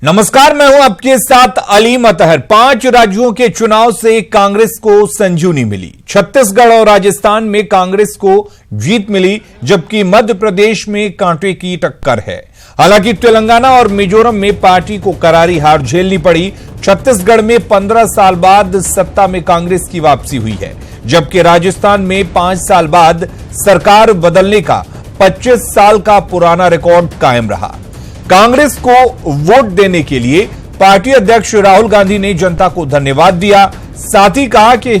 नमस्कार, मैं हूं आपके साथ अलीम अतहर। 5 राज्यों के चुनाव से कांग्रेस को संजीवनी मिली। छत्तीसगढ़ और राजस्थान में कांग्रेस को जीत मिली, जबकि मध्य प्रदेश में कांटे की टक्कर है। हालांकि तेलंगाना और मिजोरम में पार्टी को करारी हार झेलनी पड़ी। छत्तीसगढ़ में 15 साल बाद सत्ता में कांग्रेस की वापसी हुई है, जबकि राजस्थान में 5 साल बाद सरकार बदलने का 25 साल का पुराना रिकॉर्ड कायम रहा। कांग्रेस को वोट देने के लिए पार्टी अध्यक्ष राहुल गांधी ने जनता को धन्यवाद दिया। साथ ही कहा कि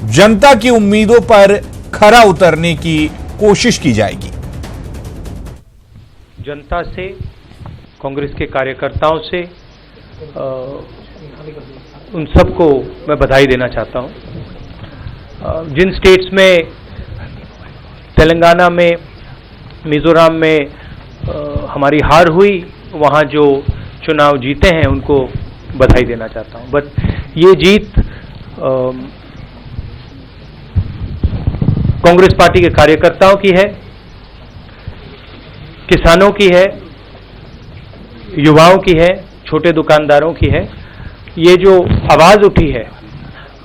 जनता की उम्मीदों पर खरा उतरने की कोशिश की जाएगी। जनता से, कांग्रेस के कार्यकर्ताओं से उन सबको मैं बधाई देना चाहता हूं। जिन स्टेट्स में, तेलंगाना में, मिजोरम में हमारी हार हुई, वहाँ जो चुनाव जीते हैं उनको बधाई देना चाहता हूँ। बट ये जीत कांग्रेस पार्टी के कार्यकर्ताओं की है, किसानों की है, युवाओं की है, छोटे दुकानदारों की है। ये जो आवाज उठी है,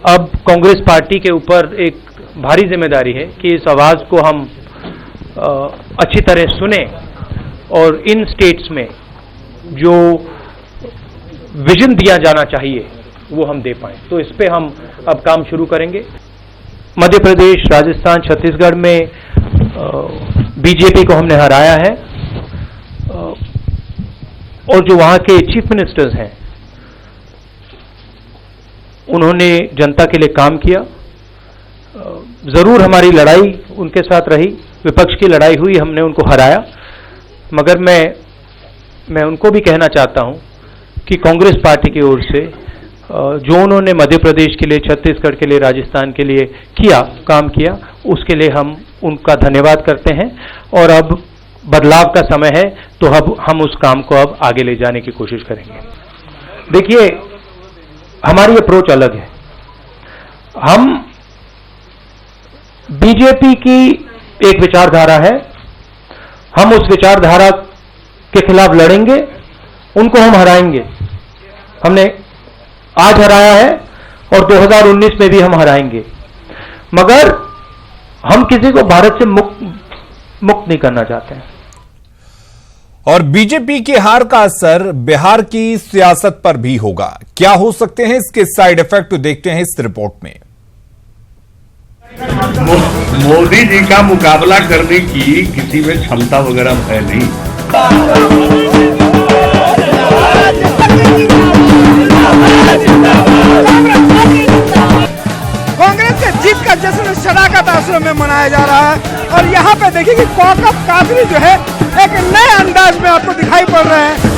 अब कांग्रेस पार्टी के ऊपर एक भारी जिम्मेदारी है कि इस आवाज को हम अच्छी तरह सुने और इन स्टेट्स में जो विजन दिया जाना चाहिए वो हम दे पाएं। तो इस पे हम अब काम शुरू करेंगे। मध्य प्रदेश, राजस्थान, छत्तीसगढ़ में बीजेपी को हमने हराया है और जो वहां के चीफ मिनिस्टर्स हैं उन्होंने जनता के लिए काम किया। जरूर हमारी लड़ाई उनके साथ रही, विपक्ष की लड़ाई हुई, हमने उनको हराया, मगर मैं उनको भी कहना चाहता हूं कि कांग्रेस पार्टी की ओर से जो उन्होंने मध्य प्रदेश के लिए, छत्तीसगढ़ के लिए, राजस्थान के लिए काम किया, उसके लिए हम उनका धन्यवाद करते हैं। और अब बदलाव का समय है, तो अब हम उस काम को अब आगे ले जाने की कोशिश करेंगे। देखिए, हमारी अप्रोच अलग है। हम बीजेपी की एक विचारधारा है, हम उस विचारधारा के खिलाफ लड़ेंगे, उनको हम हराएंगे। हमने आज हराया है और 2019 में भी हम हराएंगे, मगर हम किसी को भारत से मुक्त नहीं करना चाहते हैं। और बीजेपी की हार का असर बिहार की सियासत पर भी होगा। क्या हो सकते हैं इसके साइड इफेक्ट, देखते हैं इस रिपोर्ट में। मोदी जी का मुकाबला करने की किसी में क्षमता वगैरह है नहीं। कांग्रेस के जीत का जश्न शराकत आश्रम में मनाया जा रहा है और यहाँ पे देखिए कि कौकब कादरी जो है एक नए अंदाज में आपको दिखाई पड़ रहे हैं।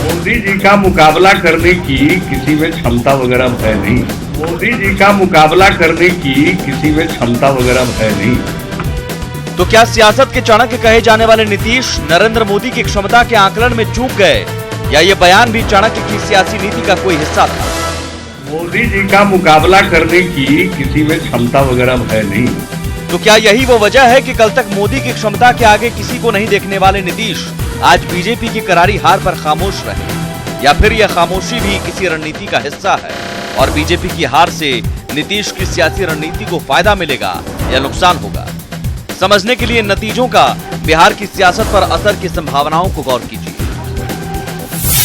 मोदी जी का मुकाबला करने की किसी में क्षमता वगैरह है नहीं। मोदी जी का मुकाबला करने की किसी में क्षमता वगैरह है नहीं। तो क्या सियासत के चाणक्य कहे जाने वाले नीतीश नरेंद्र मोदी की क्षमता के आकलन में चूक गए, या ये बयान भी चाणक्य की सियासी नीति का कोई हिस्सा था? मोदी जी का मुकाबला करने की किसी में क्षमता वगैरह है नहीं। तो क्या यही वो वजह है कि कल तक मोदी की क्षमता के आगे किसी को नहीं देखने वाले नीतीश आज बीजेपी की करारी हार पर खामोश रहे, या फिर यह खामोशी भी किसी रणनीति का हिस्सा है और बीजेपी की हार से नीतीश की सियासी रणनीति को फायदा मिलेगा या नुकसान होगा? समझने के लिए नतीजों का बिहार की सियासत पर असर की संभावनाओं को गौर कीजिए।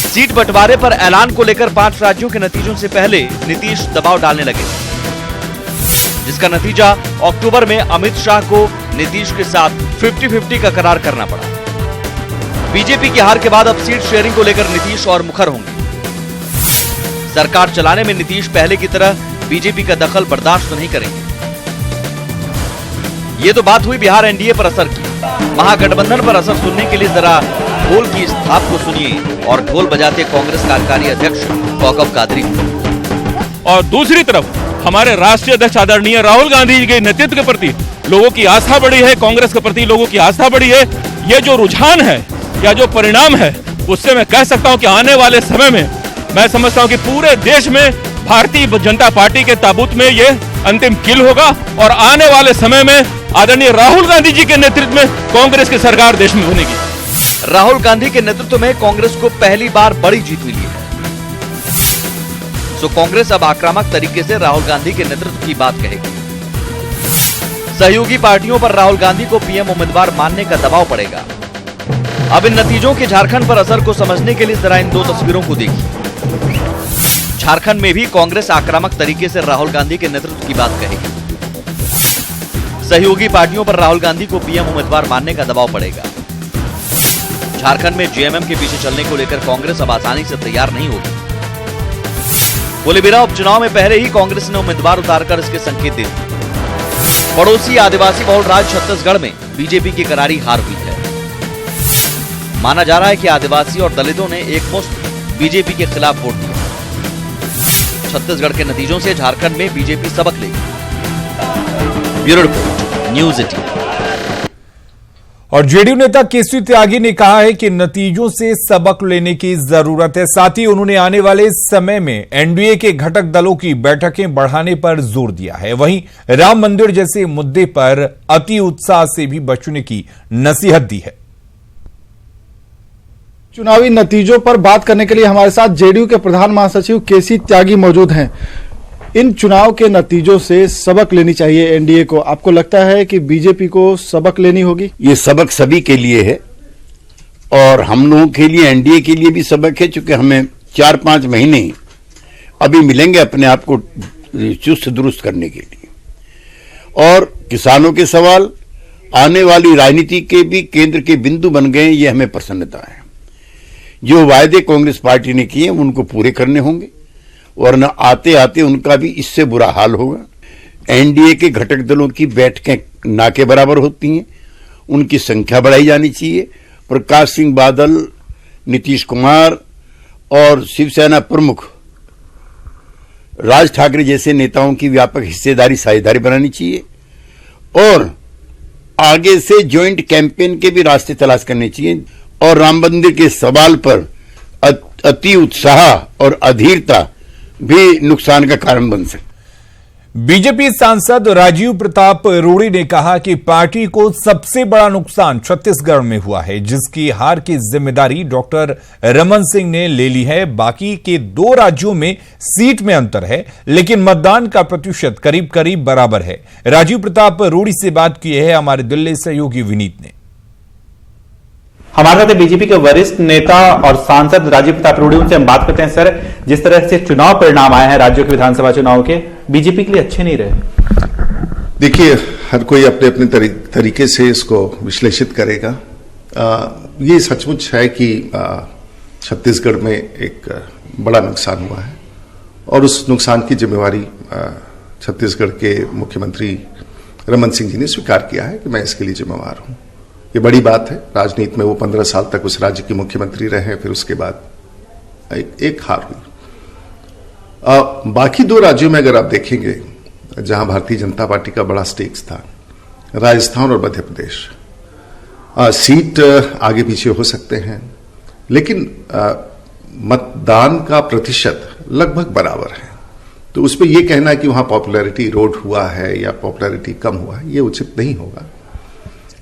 सीट बंटवारे पर ऐलान को लेकर 5 राज्यों के नतीजों से पहले नीतीश दबाव डालने लगे, जिसका नतीजा अक्टूबर में अमित शाह को नीतीश के साथ 50-50 का करार करना पड़ा। बीजेपी की हार के बाद अब सीट शेयरिंग को लेकर नीतीश और मुखर होंगे। सरकार चलाने में नीतीश पहले की तरह बीजेपी का दखल बर्दाश्त नहीं करेंगे। ये तो बात हुई बिहार एनडीए पर असर की। महागठबंधन पर असर सुनने के लिए जरा ढोल की इस थाप को सुनिए और ढोल बजाते कांग्रेस कार्यकारी अध्यक्ष कौकब कादरी। और दूसरी तरफ हमारे राष्ट्रीय अध्यक्ष आदरणीय राहुल गांधी जी के नेतृत्व के प्रति लोगों की आस्था बढ़ी है, कांग्रेस के प्रति लोगों की आस्था बढ़ी है। ये जो रुझान है या जो परिणाम है, उससे मैं कह सकता हूं कि आने वाले समय में मैं समझता हूं कि पूरे देश में भारतीय जनता पार्टी के ताबूत में ये अंतिम किल होगा और आने वाले समय में आदरणीय राहुल गांधी जी के नेतृत्व में कांग्रेस की सरकार देश में बनेगी। राहुल गांधी के नेतृत्व में कांग्रेस को पहली बार बड़ी जीत मिली है। तो कांग्रेस अब आक्रामक तरीके से राहुल गांधी के नेतृत्व की बात कहेगी। सहयोगी पार्टियों पर राहुल गांधी को पीएम उम्मीदवार मानने का दबाव पड़ेगा। अब इन नतीजों के झारखंड पर असर को समझने के लिए जरा इन दो तस्वीरों को देखिए। झारखंड में भी कांग्रेस आक्रामक तरीके से राहुल गांधी के नेतृत्व की बात कहेगी। सहयोगी पार्टियों पर राहुल गांधी को पीएम उम्मीदवार मानने का दबाव पड़ेगा। झारखंड में जेएमएम के पीछे चलने को लेकर कांग्रेस अब आसानी से तैयार नहीं होगी। बोलेबिरा उपचुनाव में पहले ही कांग्रेस ने उम्मीदवार उतारकर इसके संकेत दे दिए। पड़ोसी आदिवासी बहुल राज्य छत्तीसगढ़ में बीजेपी की करारी हार हुई है। माना जा रहा है कि आदिवासी और दलितों ने एकमुश्त बीजेपी के खिलाफ वोट दिया। छत्तीसगढ़ के नतीजों से झारखंड में बीजेपी सबक लेगी। Bureau report, news 18। और जेडीयू नेता केसरी त्यागी ने कहा है कि नतीजों से सबक लेने की जरूरत है। साथ ही उन्होंने आने वाले समय में एनडीए के घटक दलों की बैठकें बढ़ाने पर जोर दिया है। वहीं राम मंदिर जैसे मुद्दे पर अति उत्साह से भी बचने की नसीहत दी है। चुनावी नतीजों पर बात करने के लिए हमारे साथ जेडीयू के प्रधान महासचिव केसी त्यागी मौजूद हैं। इन चुनाव के नतीजों से सबक लेनी चाहिए एनडीए को। आपको लगता है कि बीजेपी को सबक लेनी होगी? ये सबक सभी के लिए है और हम लोगों के लिए, एनडीए के लिए भी सबक है, क्योंकि हमें 4-5 महीने अभी मिलेंगे अपने आप को चुस्त दुरुस्त करने के लिए। और किसानों के सवाल आने वाली राजनीति के भी केंद्र के बिंदु बन गए, ये हमें प्रसन्नता है। जो वायदे कांग्रेस पार्टी ने किए उनको पूरे करने होंगे, वरना आते आते उनका भी इससे बुरा हाल होगा। एनडीए के घटक दलों की बैठकें ना के बराबर होती हैं, उनकी संख्या बढ़ाई जानी चाहिए। प्रकाश सिंह बादल, नीतीश कुमार और शिवसेना प्रमुख राज ठाकरे जैसे नेताओं की व्यापक हिस्सेदारी, साझेदारी बनानी चाहिए और आगे से ज्वाइंट कैंपेन के भी रास्ते तलाश करने चाहिए। और राम मंदिर के सवाल पर अति उत्साह और अधीरता भी नुकसान का कारण बन सकती। बीजेपी सांसद राजीव प्रताप रूड़ी ने कहा कि पार्टी को सबसे बड़ा नुकसान छत्तीसगढ़ में हुआ है, जिसकी हार की जिम्मेदारी डॉक्टर रमन सिंह ने ले ली है। बाकी के 2 राज्यों में सीट में अंतर है, लेकिन मतदान का प्रतिशत करीब करीब बराबर है। राजीव प्रताप रूड़ी से बात की है हमारे दिल्ली सहयोगी विनीत ने। हमारे साथ बीजेपी के वरिष्ठ नेता और सांसद राजीव प्रताप रूड़ी, उनसे हम बात करते हैं। सर, जिस तरह से चुनाव परिणाम आए हैं राज्यों के विधानसभा चुनाव के, बीजेपी के लिए अच्छे नहीं रहे। देखिए, हर कोई अपने अपने तरीके से इसको विश्लेषित करेगा। ये सचमुच है कि छत्तीसगढ़ में एक बड़ा नुकसान हुआ है और उस नुकसान की जिम्मेवारी छत्तीसगढ़ के मुख्यमंत्री रमन सिंह जी ने स्वीकार किया है कि मैं इसके लिए जिम्मेवार हूं। ये बड़ी बात है। राजनीति में वो 15 साल तक उस राज्य के मुख्यमंत्री रहे, फिर उसके बाद एक हार हुई। बाकी 2 राज्यों में अगर आप देखेंगे जहां भारतीय जनता पार्टी का बड़ा स्टेक्स था, राजस्थान और मध्य प्रदेश, सीट आगे पीछे हो सकते हैं, लेकिन मतदान का प्रतिशत लगभग बराबर है। तो उस पर यह कहना कि वहां पॉपुलैरिटी इरोड हुआ है या पॉपुलैरिटी कम हुआ है, यह उचित नहीं होगा।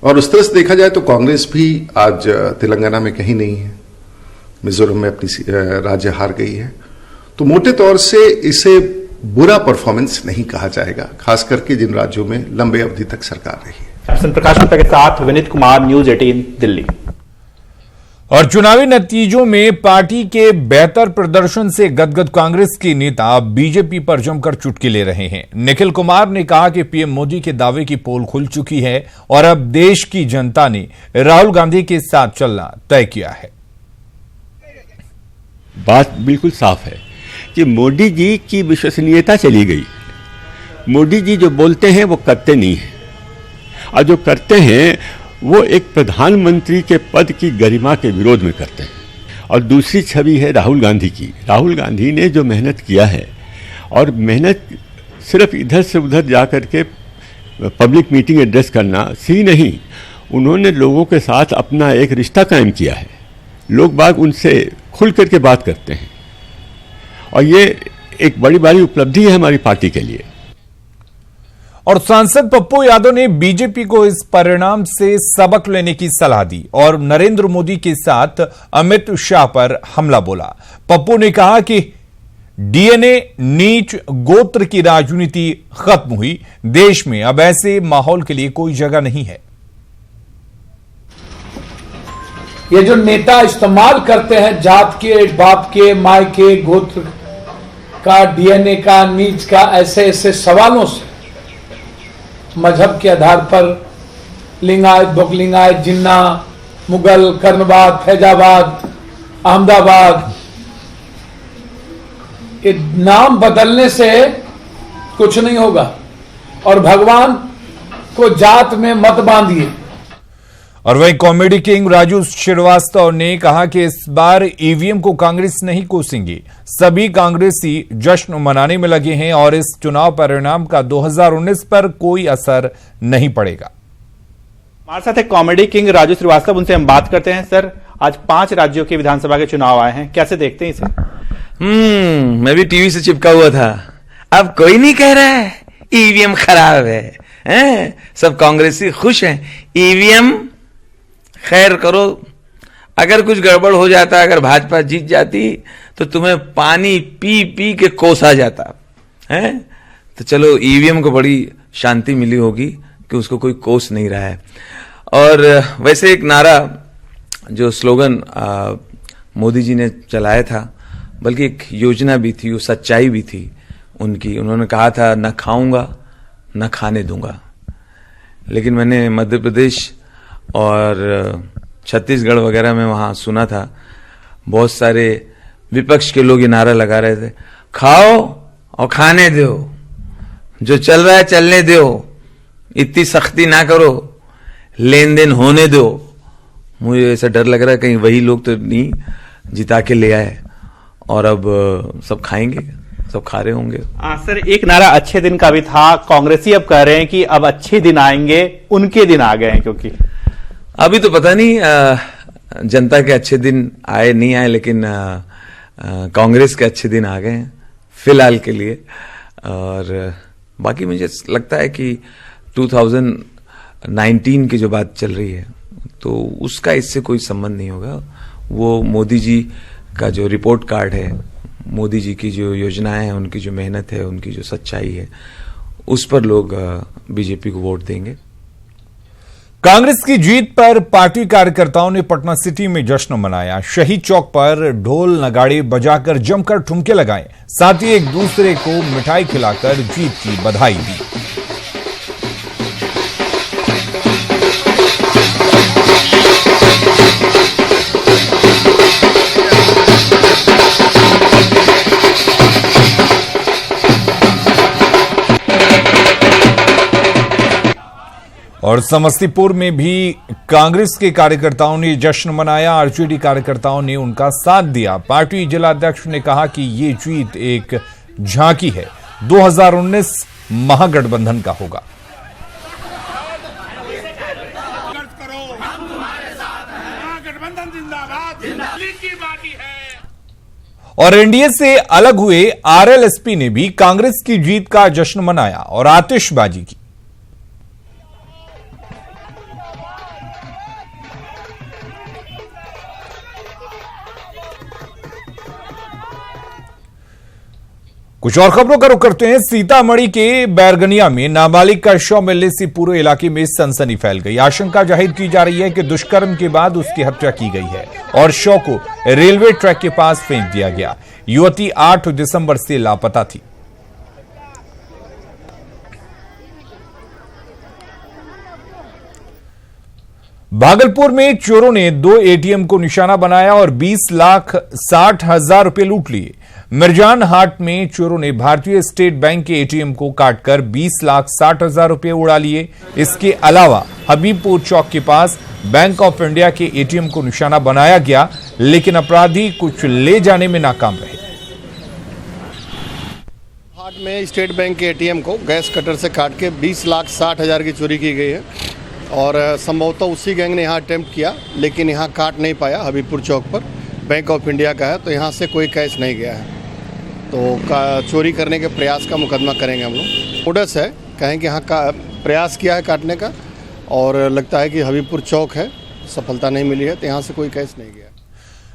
और उस तरह से देखा जाए तो कांग्रेस भी आज तेलंगाना में कहीं नहीं है, मिजोरम में अपनी राज्य हार गई है। तो मोटे तौर से इसे बुरा परफॉर्मेंस नहीं कहा जाएगा, खास करके जिन राज्यों में लंबे अवधि तक सरकार रही है। प्रकाश गुप्ता के साथ विनीत कुमार, न्यूज 18 दिल्ली। और चुनावी नतीजों में पार्टी के बेहतर प्रदर्शन से गदगद कांग्रेस के नेता बीजेपी पर जमकर चुटकी ले रहे हैं। निखिल कुमार ने कहा कि पीएम मोदी के दावे की पोल खुल चुकी है और अब देश की जनता ने राहुल गांधी के साथ चलना तय किया है। बात बिल्कुल साफ है कि मोदी जी की विश्वसनीयता चली गई। मोदी जी जो बोलते हैं वो करते नहीं हैं, और जो करते हैं वो एक प्रधानमंत्री के पद की गरिमा के विरोध में करते हैं। और दूसरी छवि है राहुल गांधी की। राहुल गांधी ने जो मेहनत किया है, और मेहनत सिर्फ इधर से उधर जा कर के पब्लिक मीटिंग एड्रेस करना सी नहीं, उन्होंने लोगों के साथ अपना एक रिश्ता कायम किया है। लोग बाग उनसे खुल करके बात करते हैं, और ये एक बड़ी उपलब्धि है हमारी पार्टी के लिए। और सांसद पप्पू यादव ने बीजेपी को इस परिणाम से सबक लेने की सलाह दी और नरेंद्र मोदी के साथ अमित शाह पर हमला बोला। पप्पू ने कहा कि डीएनए, नीच, गोत्र की राजनीति खत्म हुई। देश में अब ऐसे माहौल के लिए कोई जगह नहीं है। ये जो नेता इस्तेमाल करते हैं जात के, बाप के, माय के, गोत्र का, डीएनए का, नीच का, ऐसे ऐसे सवालों से मजहब के आधार पर लिंगायत, बोकलिंगायत, जिन्ना, मुगल, कर्णवाद, फैजाबाद, अहमदाबाद, ये नाम बदलने से कुछ नहीं होगा और भगवान को जात में मत बांधिए। और वहीं कॉमेडी किंग राजू श्रीवास्तव ने कहा कि इस बार ईवीएम को कांग्रेस नहीं कोसेंगे। सभी कांग्रेसी जश्न मनाने में लगे हैं और इस चुनाव परिणाम का 2019 पर कोई असर नहीं पड़ेगा। हमारे साथ एक कॉमेडी किंग राजू श्रीवास्तव, उनसे हम बात करते हैं। सर, आज 5 राज्यों के विधानसभा के चुनाव आए हैं, कैसे देखते हैं इसे? मैं भी टीवी से चिपका हुआ था। अब कोई नहीं कह रहा है ईवीएम खराब है, सब कांग्रेसी खुश हैं। ईवीएम खैर करो, अगर कुछ गड़बड़ हो जाता, अगर भाजपा जीत जाती तो तुम्हें पानी पी पी के कोसा जाता है। तो चलो ईवीएम को बड़ी शांति मिली होगी कि उसको कोई कोस नहीं रहा है। और वैसे एक नारा जो स्लोगन मोदी जी ने चलाया था, बल्कि एक योजना भी थी, वो सच्चाई भी थी उनकी। उन्होंने कहा था न खाऊंगा न खाने दूंगा। लेकिन मैंने मध्य प्रदेश और छत्तीसगढ़ वगैरह में वहां सुना था, बहुत सारे विपक्ष के लोग ये नारा लगा रहे थे, खाओ और खाने दो, जो चल रहा है चलने दो, इतनी सख्ती ना करो, लेन देन होने दो। मुझे ऐसा डर लग रहा है कहीं वही लोग तो नहीं जिता के ले आए और अब सब खाएंगे, सब खा रहे होंगे। सर, एक नारा अच्छे दिन का भी था। कांग्रेसी अब कह रहे हैं कि अब अच्छे दिन आएंगे, उनके दिन आ गए हैं। क्योंकि अभी तो पता नहीं जनता के अच्छे दिन आए नहीं आए, लेकिन कांग्रेस के अच्छे दिन आ गए हैं फिलहाल के लिए। और बाकी मुझे लगता है कि 2019 की जो बात चल रही है तो उसका इससे कोई संबंध नहीं होगा। वो मोदी जी का जो रिपोर्ट कार्ड है, मोदी जी की जो योजनाएं हैं, उनकी जो मेहनत है, उनकी जो सच्चाई है, उस पर लोग बीजेपी को वोट देंगे। कांग्रेस की जीत पर पार्टी कार्यकर्ताओं ने पटना सिटी में जश्न मनाया। शहीद चौक पर ढोल नगाड़े बजाकर जमकर ठुमके लगाए, साथ ही एक दूसरे को मिठाई खिलाकर जीत की बधाई दी। और समस्तीपुर में भी कांग्रेस के कार्यकर्ताओं ने जश्न मनाया। आरजेडी कार्यकर्ताओं ने उनका साथ दिया। पार्टी जिला अध्यक्ष ने कहा कि ये जीत एक झांकी है, 2019 महागठबंधन का होगा। और एनडीए से अलग हुए आरएलएसपी ने भी कांग्रेस की जीत का जश्न मनाया और आतिशबाजी की। कुछ और खबरों का रुख करते हैं। सीतामढ़ी के बैरगनिया में नाबालिग का शव मिलने से पूरे इलाके में सनसनी फैल गई। आशंका जाहिर की जा रही है कि दुष्कर्म के बाद उसकी हत्या की गई है और शव को रेलवे ट्रैक के पास फेंक दिया गया। युवती 8 दिसंबर से लापता थी। भागलपुर में चोरों ने 2 एटीएम को निशाना बनाया और 20,60,000 रुपए लूट लिए। मिर्जान हाट में चोरों ने भारतीय स्टेट बैंक के एटीएम को काटकर 20,60,000 रुपए उड़ा लिए। इसके अलावा हबीबपुर चौक के पास बैंक ऑफ इंडिया के एटीएम को निशाना बनाया गया, लेकिन अपराधी कुछ ले जाने में नाकाम रहे। हाट में स्टेट बैंक के एटीएम को गैस कटर से काट के 20,60,000 की चोरी की गई है और संभवतः उसी गैंग ने यहाँ अटेम्प्ट किया, लेकिन यहाँ काट नहीं पाया। हबीबपुर चौक पर बैंक ऑफ इंडिया का है तो यहाँ से कोई कैश नहीं गया है, तो चोरी करने के प्रयास का मुकदमा करेंगे हम लोग। मोडस है कहें कि यहाँ का प्रयास किया है काटने का, और लगता है कि हबीबपुर चौक है, सफलता नहीं मिली है, तो यहाँ से कोई केस नहीं गया।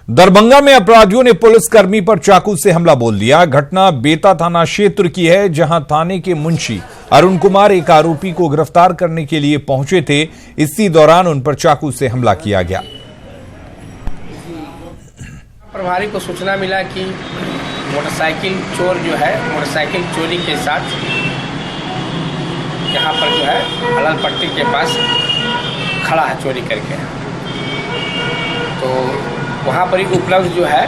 दरभंगा में अपराधियों ने पुलिसकर्मी पर चाकू से हमला बोल दिया। घटना बेता थाना क्षेत्र की है, जहां थाने के मुंशी अरुण कुमार एक आरोपी को गिरफ्तार करने के लिए पहुंचे थे। इसी दौरान उन पर चाकू से हमला किया गया। प्रभारी को सूचना मिला कि मोटरसाइकिल चोर जो है मोटरसाइकिल चोरी के साथ यहाँ पर जो है हलाल पट्टी के पास खड़ा है चोरी करके। तो वहाँ पर ही उपलब्ध जो है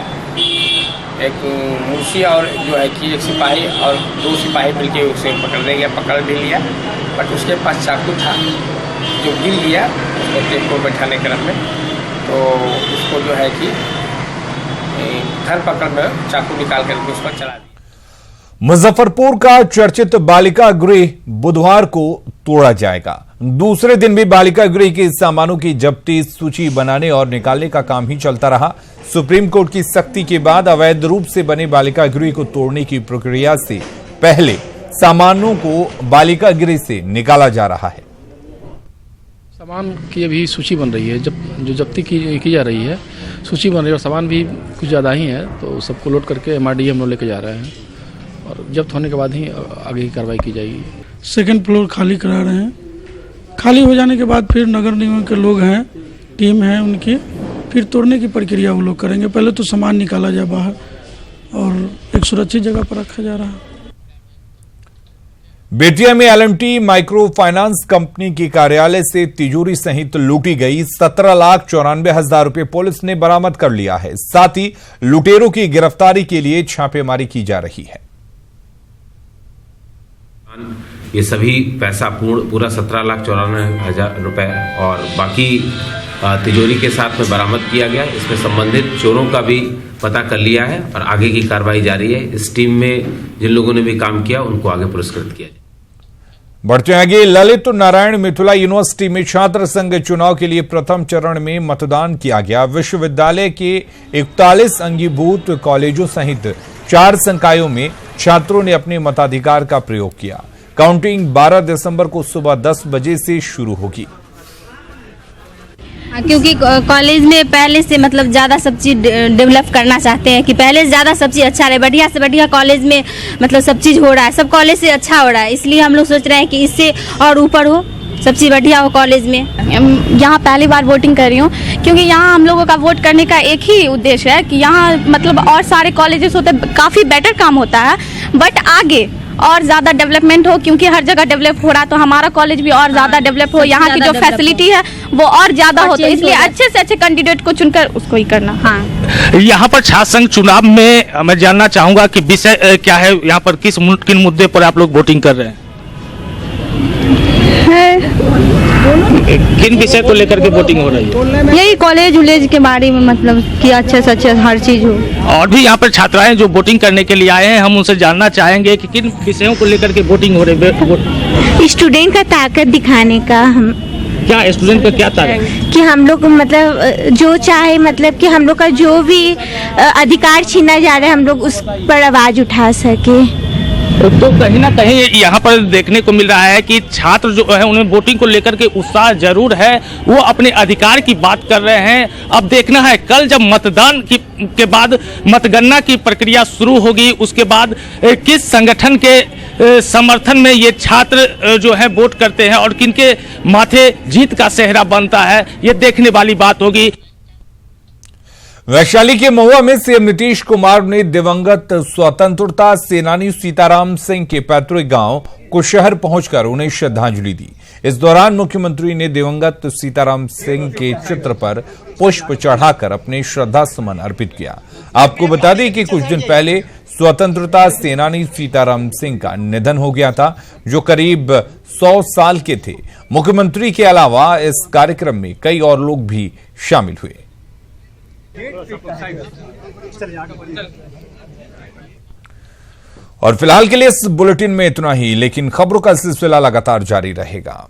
एक मुंशी और जो है कि एक सिपाही और 2 सिपाही मिलके उसे पकड़ने गया, पकड़ भी लिया, बट उसके पास चाकू था जो गिर गया उसको टेम्पो बैठाने क्रम में। तो उसको जो है कि धर पकड़ में चाकू निकाल कर उस पर चला दिया। मुजफ्फरपुर का चर्चित बालिका गृह बुधवार को तोड़ा जाएगा। दूसरे दिन भी बालिका गृह के सामानों की जब्ती, सूची बनाने और निकालने का काम ही चलता रहा। सुप्रीम कोर्ट की सख्ती के बाद अवैध रूप से बने बालिका गृह को तोड़ने की प्रक्रिया से पहले सामानों को बालिका गृह से निकाला जा रहा है। सामान की अभी सूची बन रही है, जो जब्ती की जा रही है, सूची बन रही है और सामान भी कुछ ज़्यादा ही है, तो सबको लोड करके MRDA हम लोग लेके जा रहे हैं और जब्त होने के बाद ही आगे की कार्रवाई की जाएगी। सेकंड फ्लोर खाली करा रहे हैं। खाली हो जाने के बाद फिर नगर निगम के लोग हैं, टीम है उनकी, फिर तोड़ने की प्रक्रिया वो लोग करेंगे। पहले तो सामान निकाला जाए बाहर और एक सुरक्षित जगह पर रखा जा रहा है। बेटिया में LMT माइक्रो फाइनेंस कंपनी के कार्यालय से तिजोरी सहित लूटी गई 17,94,000 रुपए पुलिस ने बरामद कर लिया है। साथ ही लुटेरों की गिरफ्तारी के लिए छापेमारी की जा रही है। ये सभी पैसा पूरा 17,94,000 रुपए और बाकी तिजोरी के साथ में बरामद किया गया। इसमें संबंधित चोरों का भी पता कर लिया है और आगे की कार्रवाई जारी है। इस टीम में जिन लोगों ने भी काम किया उनको आगे पुरस्कृत किया जाए। बढ़ते आगे, ललित नारायण मिथिला यूनिवर्सिटी में छात्र संघ चुनाव के लिए प्रथम चरण में मतदान किया गया। विश्वविद्यालय के 41 अंगीभूत कॉलेजों सहित 4 संकायों में छात्रों ने अपने मताधिकार का प्रयोग किया। काउंटिंग 12 दिसंबर को सुबह 10 बजे से शुरू होगी। क्योंकि कॉलेज में पहले से मतलब ज़्यादा सब चीज़ डेवलप करना चाहते हैं कि पहले से ज़्यादा सब चीज़ अच्छा रहे, बढ़िया से बढ़िया कॉलेज में मतलब सब चीज़ हो रहा है, सब कॉलेज से अच्छा हो रहा है। इसलिए हम लोग सोच रहे हैं कि इससे और ऊपर हो, सब चीज़ बढ़िया हो कॉलेज में। यहाँ पहली बार वोटिंग कर रही हूँ क्योंकि यहाँ हम लोगों का वोट करने का एक ही उद्देश्य है कि यहाँ मतलब और सारे कॉलेजेस होते काफ़ी बेटर काम होता है, बट आगे और ज़्यादा डेवलपमेंट हो, क्योंकि हर जगह डेवलप हो रहा है, तो हमारा कॉलेज भी और ज़्यादा डेवलप हो, यहाँ की जो फैसिलिटी है वो और ज़्यादा हो, तो इसलिए अच्छे से अच्छे कैंडिडेट को चुनकर उसको ही करना। हाँ, यहाँ पर छात्र संघ चुनाव में मैं जानना चाहूँगा कि विषय क्या है, यहाँ पर किन मुद्दे पर आप लोग वोटिंग कर रहे हैं? किन विषय को लेकर के वोटिंग हो रही है? यही कॉलेज उलेज के बारे में, मतलब कि अच्छे से अच्छे हर चीज हो। और भी यहाँ पर छात्राएं जो वोटिंग करने के लिए आए हैं, हम उनसे जानना चाहेंगे कि किन विषयों को लेकर के वोटिंग हो रही है। स्टूडेंट का ताकत दिखाने का। हम क्या स्टूडेंट का क्या ताकत? कि हम लोग मतलब जो चाहे, मतलब कि हम लोग का जो भी अधिकार छीना जा रहा है, हम लोग उस पर आवाज उठा सके। तो कहीं ना कहीं यहाँ पर देखने को मिल रहा है कि छात्र जो है उन्हें वोटिंग को लेकर के उत्साह जरूर है, वो अपने अधिकार की बात कर रहे हैं। अब देखना है कल जब मतदान के बाद मतगणना की प्रक्रिया शुरू होगी, उसके बाद किस संगठन के समर्थन में ये छात्र जो है वोट करते हैं और किनके माथे जीत का सेहरा बनता है, ये देखने वाली बात होगी। वैशाली के महुआ में सीएम नीतीश कुमार ने दिवंगत स्वतंत्रता सेनानी सीताराम सिंह के पैतृक गांव कुशहर पहुंचकर उन्हें श्रद्धांजलि दी। इस दौरान मुख्यमंत्री ने दिवंगत सीताराम सिंह के चित्र पर पुष्प चढ़ाकर अपने श्रद्धा सुमन अर्पित किया। आपको बता दें कि कुछ दिन पहले स्वतंत्रता सेनानी सीताराम सिंह का निधन हो गया था, जो करीब 100 साल के थे। मुख्यमंत्री के अलावा इस कार्यक्रम में कई और लोग भी शामिल हुए। और फिलहाल के लिए इस बुलेटिन में इतना ही, लेकिन खबरों का सिलसिला लगातार जारी रहेगा।